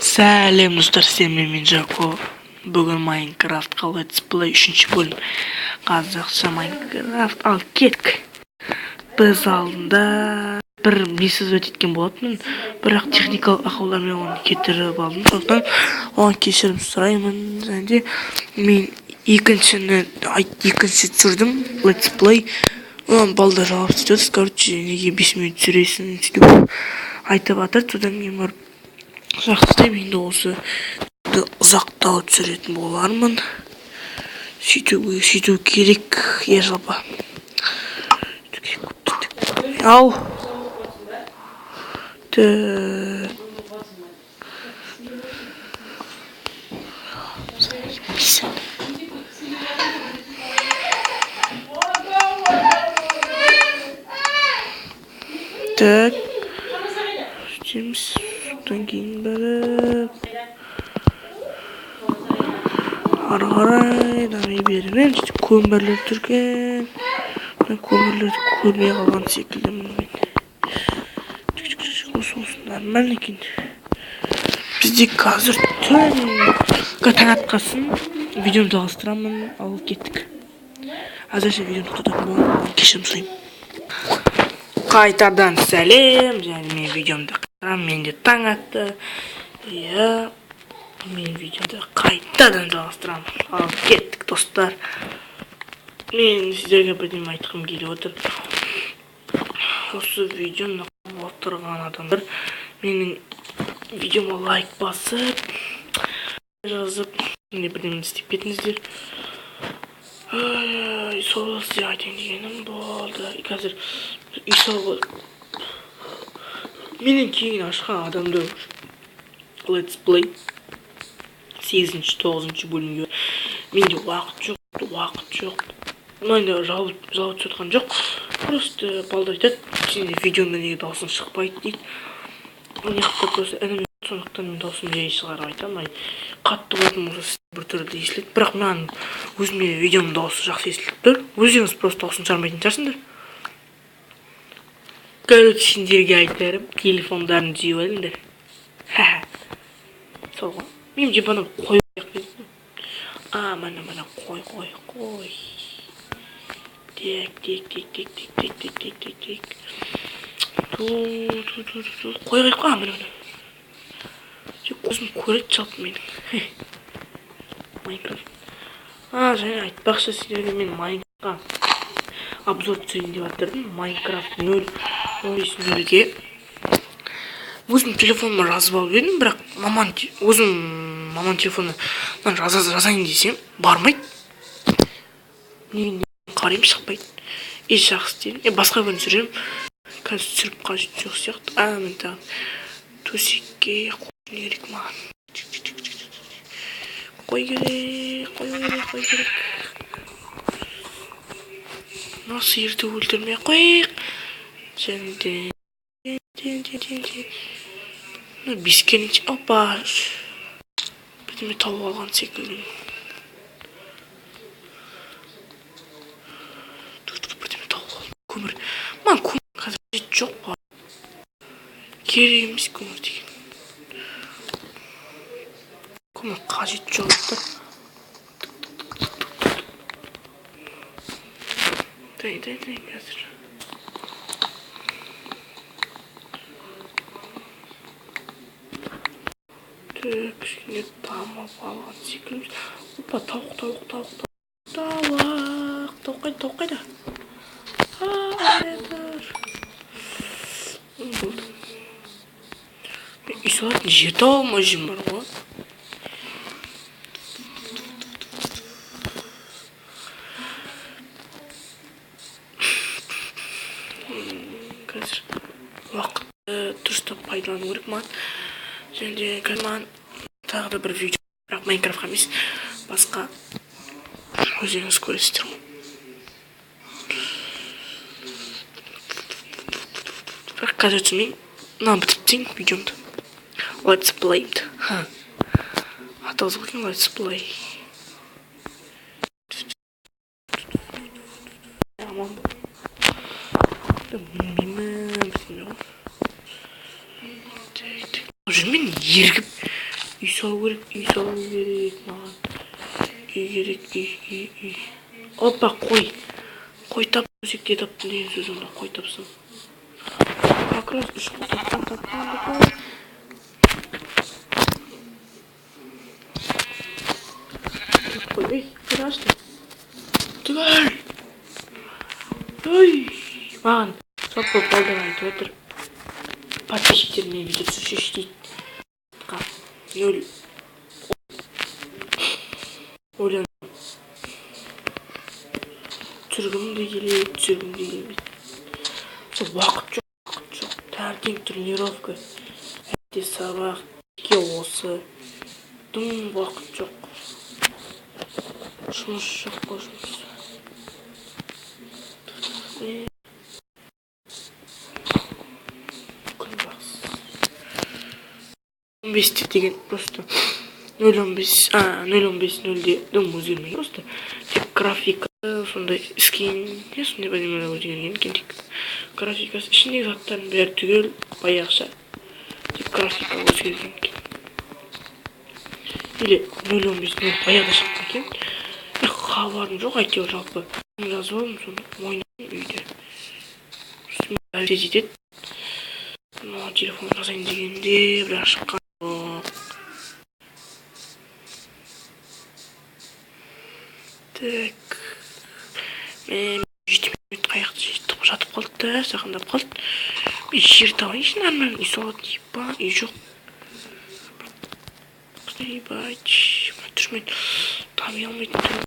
Сәлем достар, мен Жако. Бүгін Майнкрафтқа летсплей 3-ші бөлім. Қазақша Майнкрафт ал кеттік. Біз алдында бір месяц өтеткен болатынмын, бірақ техникалық ақаулармен оны кетіріп алдым. Сондықтан оған кешірім сұраймын. Және мен екінші түсірдім летсплей. Балдар жауап істеді. Короче, неге 5 минут түсіресің сөйтіп айтып жатыр. Содан кейін барып жақсы деп енді осы ұзақтау түсіретін болармын. Сөйту керек ержалпа. Ау. Так. Содан кейін барып ары қарай дамай беремін. Көмірлер түрген. Көмірлерді көрмей қалған секілдімін. Осы нормально екен. Бізде қазір таң атқасын видеоны жалғастырамын. Ал кеттік. Әзірше видеоны тоқтататын боламын. Кешірім сұраймын. Қайтадан сәлем. Және мен видеомды қарам. Менде таң атты. Иә. Мен видеоды қайтадан жалғастырамын. Ал кеттік достар. Мен сіздерге бірдеме айтқым келіп отыр. Осы видеоны отырған адамдар менің видеома лайк басып, жазып, бірдеме істеп кетіңіздер. Сол сізге айтайын дегенім болды. Қазір үй менен кейін ашқан адамдар Let's Play 8-ші, 9-ші бөлімге менде уақыт жоқ. Мынайда жалып жатқан жоқ. Просто балдар айтады, сенде видеоңда неге даусың шықпайды дейді. Неғып просто інім, сондықтан мен даусым жай шығарып айтамын. Қатты болатын болса бір түрде естіледі. Бірақ мен өзіме видеоның дауысы жақсы естіліп тұр. Өздеріңіз просто дауысын шығармайтын шығарсыңдар. Короче, сендерге айтарым, телефондарын жиып алыңдар. Сол ғой. Мен деп ана қой қойып. Мана қой. Тек. Қой мына. Көзім көреді жалпы менің. Майнкрафт. Және айтпақшы сіздерге мен Майнкрафтқа обзор түсейін деп жатырдым. Майнкрафт 0.0-ге өзім телефоныма жазып алып едім, бірақ маман телефоны жазайын десем бармайды. Неге қарайым шықпайды. Жақсы деймін. Басқа күн түсірем. Қазір түсіріп қажет жоқ сияқты. Мен тағы төсекке қойын керек маған. Қой керек. Мына сиырды өлтірмей қойық. Және де бескенінше опа бірдеме тауып алған секілді. Бірдеме тауып алған. Көмір. Маған көмір қазір жоқ па? Керек емес көмір деген. Көмір қажет жоқ та. Дай қазір. Кішкене тамап алған секілді. Опа, тауық. Тауық қайда? Болды. Үй салатын жер таба алмай жүрмін бар ғой. Қазір уақытты дұрыстап пайдалану керек маған. Және қазір тағы да бір видео, бірақ Майнкрафтқа емес, басқа өзіңіз көресіздер ғой. Бірақ қазір түсінмеймін. Мынаны бітіріп видеомды. Let's Play'ді. Атауыз қойған Let's Play. Аман бол. Жүрмен ергіп салу керек, үй салу керек маған. Үй керек, үй. Опа, қой. Қой тап, өсекте таптым деген сөз онда, қой тапсам. Как раз үш қой тапқан. Қой, ей, қайда ашты? Түгел! Ой, маған жалпы балдар айтып отыр. Подписчиктер мен видео түсірші дейді. 0 ойлан. Түсіргім келмейді. Сол уақыт жоқ. Таңертең тренировка. Әйтте сабақ, кешке осы. Дым уақыт жоқ. Жұмыс жоқ қой, жұмыс. Күн 15 деген просто 0.15.0-де дым өзгермейді. Просто тек графика сондай скин, сондай бірдемелер өзгерген екен тек. Графикасы ішіндегі заттардың бәрі түгел баяғыша. Тек графика өзгерген екен. Или 0.15.0 баяғыда шыққан екен. Хабарым жоқ, әйтеуір жалпы. Жазып алдым, соны ойнадым үйде. Әлде жетеді. Телефон жазайын дегенде бірақ шыққан жоқ. Так. Мен 7 минут қаяқты жатып қалды да, сақындап қалды. Мен жер табайыншы нормально, үй салатын үй жоқ. Ебать, тұрмайды. Тами алмайтын тұрмайды.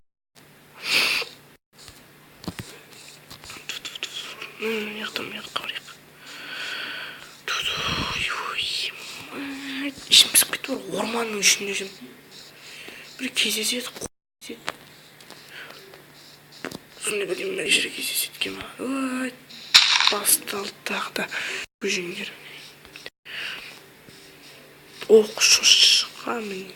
Яққа барайық. Ішім пісіп кетті бар, орманның ішінде жүрмін. Бір кездеседі. Сондай бірдеңе жерге кездеседі екен ма? Басталды тағы да көжеңдер. Оқшыға мен.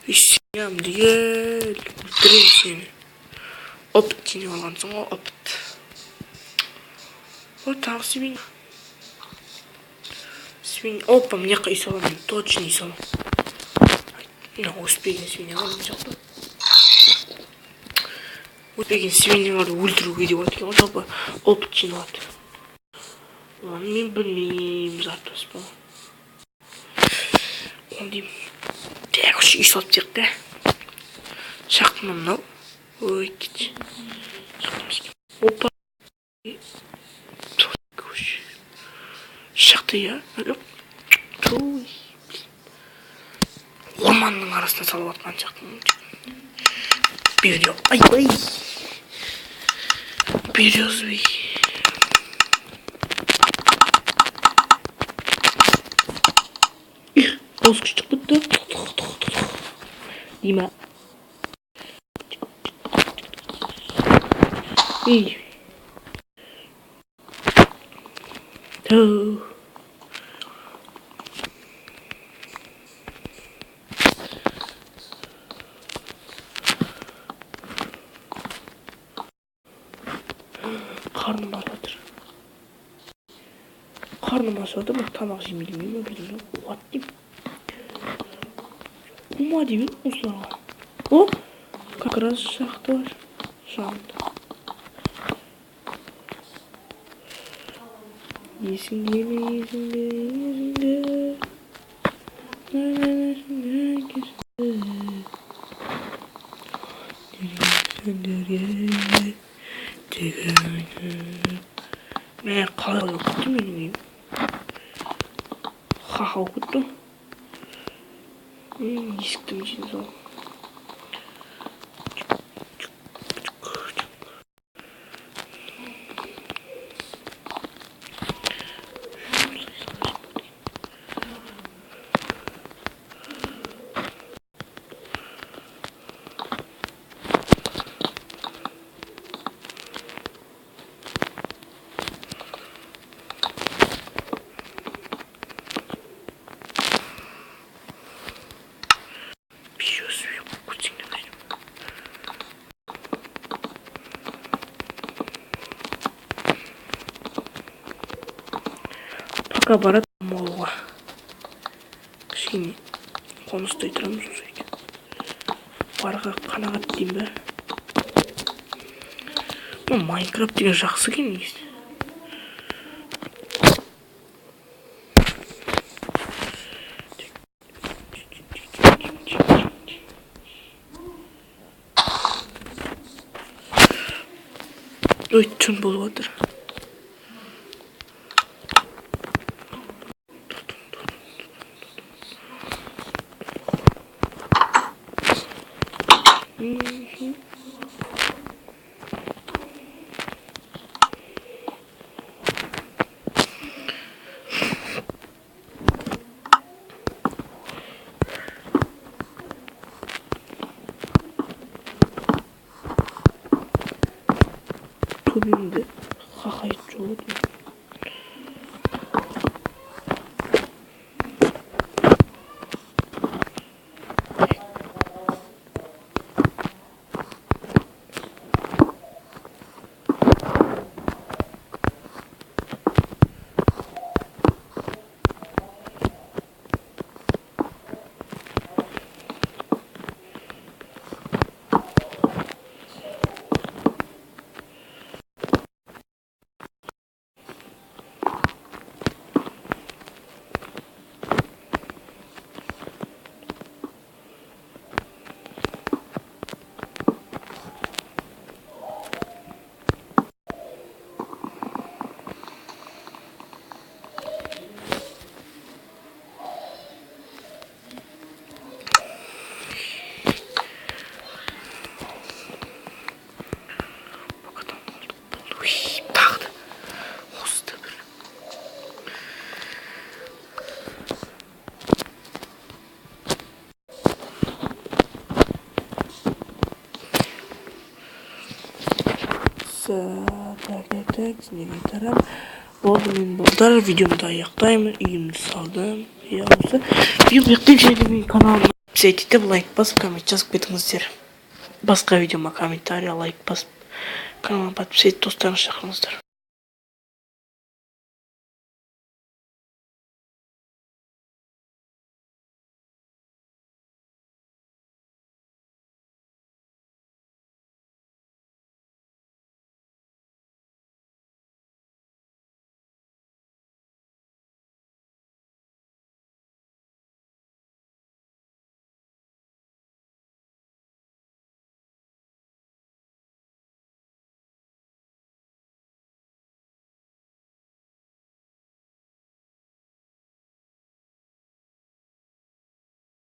Сенем дегел. Өлтірем сені. Опыт теніп алғансың ғой, опыт. Тағы свинья. Опа, мне үй саламын, точно үй салам. Успеген свиньяларды жалпы. Успеген свиньяларды өлтіруге деп отыр екен, жалпы опыт жиналады. Мен білмеймін, затпас па. Оны деймін. Так, үй салып тек та. Шақтым мынау. Ой, кетші. Опа. Шақты я. Орманның арасына салып атқан шақтым. Ай. Березовый. Дауыс күштік бұтты. Дима. Ей. Қарным ашып жатыр, бірақ тамақ жемейді ме, білмеймін. What деймін? Ума деймін осыларға. О, как раз шақты бар жанында. Есіңде мен қалай оқытты менің үйім. Ха оқытты. Есіктім жейін сол. Пока барады молға. Аны ұстай тұрамыз өзі. Барға қанағат дейм бе? Майнкрафт деген жақсы екен негізі. Ой, түн болып жатыр. Төбемде хахайт жолы. Так, снеге тарап. Болды, мен балдар видеомды аяқтаймын. Үйімді салдым. Я осы видео аяқтайын және менің каналыма етіп лайк басып, коммент жазып кетіңіздер. Басқа видеома комментарий, лайк басып, каналыма подписаться етіп, достарыңызды шақырыңыздар.